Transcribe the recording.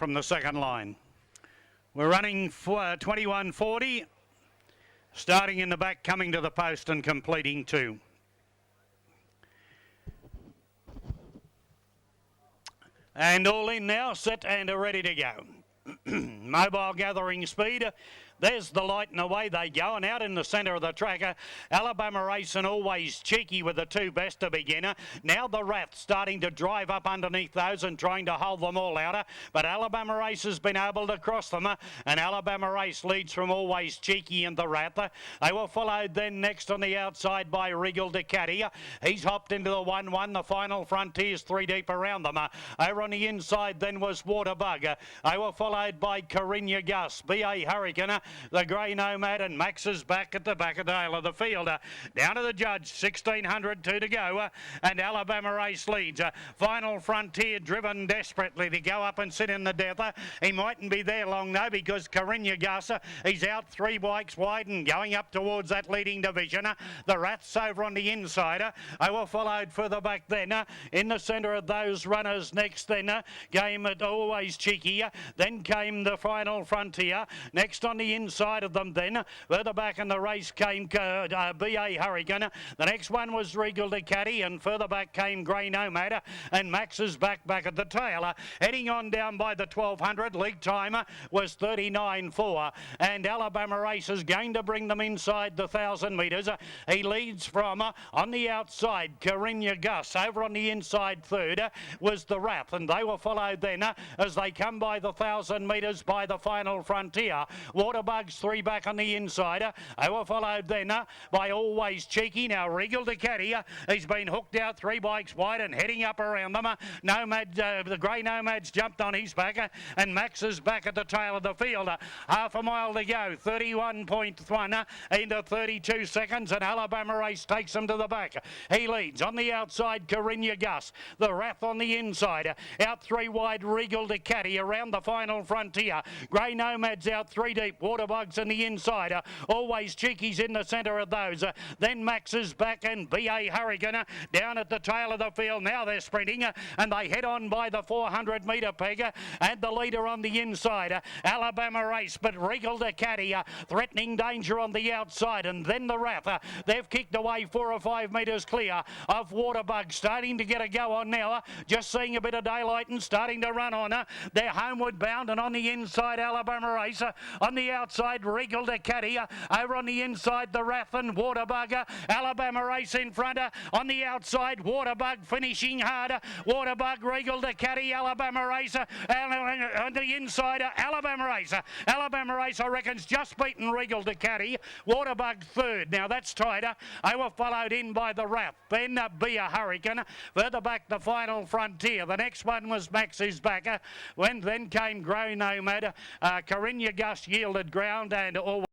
from the second line. We're running for 21.40, starting in the back, coming to the post and completing 2. And all in now, set and are ready to go. Mobile gathering speed. There's the light and away they go, and out in the centre of the track, Alabama Race and Always Cheeky with the 2 best to beginner. Now the Wrath starting to drive up underneath those and trying to hold them all out, but Alabama Race has been able to cross them, and Alabama Race leads from Always Cheeky and the Wrath. They were followed then next on the outside by Regal Ducati. He's hopped into the 1-1. The Final Frontiers 3 deep around them. Over on the inside then was Waterbug. They were followed by Carinya Gus, B.A. Hurricane, the Grey Nomad, and Max is back at the back of the tail of the field. Down to the judge, 1602 to go, and Alabama Race leads. Final Frontier driven desperately to go up and sit in the death. He mightn't be there long though, because Carinya Gus, he's out 3 bikes wide and going up towards that leading division. The Rats over on the inside. They were followed further back then. In the centre of those runners next then came Always Cheeky. Then came the Final Frontier. Next on the inside of them then, further back in the race came B.A. Hurricane. The next one was Regal Ducati, and further back came Grey Nomad, and Max is back at the tail. Heading on down by the 1200, league time was 39.4, and Alabama Race is going to bring them inside the 1,000 metres. He leads from on the outside, Carinya Gus. Over on the inside third was the Wrath, and they were followed then as they come by the 1,000 metres by the Final Frontier. Waterbugs 3 back on the inside. They were followed then by Always Cheeky. Now Regal Ducati, he's been hooked out 3 bikes wide and heading up around them. Nomad, the Grey Nomad's jumped on his back, and Max is back at the tail of the field. Half a mile to go, 31.1 into 32 seconds, and Alabama Race takes them to the back. He leads on the outside, Carinya Gus. The Wrath on the inside. Out 3 wide, Regal Ducati around the Final Frontier. Grey Nomad's out 3 deep. Waterbugs in the inside. Always Cheeky's in the centre of those. Then Max is back, and B.A. Hurricane down at the tail of the field. Now they're sprinting, and they head on by the 400 metre peg, and the leader on the inside, Alabama Race, but Regal Ducati threatening danger on the outside, and then the Wrath. They've kicked away 4 or 5 metres clear of Waterbug, starting to get a go on now, just seeing a bit of daylight and starting to run on. They're homeward bound, and on the inside, Alabama Race. On the outside, Regal Ducati. Over on the inside, the Wrath and Waterbug. Alabama Race in front. On the outside, Waterbug finishing hard. Waterbug, Regal Ducati, Alabama Race. On the inside, Alabama Race. Alabama Race, I reckon's just beaten Regal Ducati. Waterbug third. Now that's tighter. They were followed in by the Wrath. Then Be a Hurricane. Further back, the Final Frontier. The next one was Max is back. When then came Grey Nomad. Carinya Gus yielded ground, and all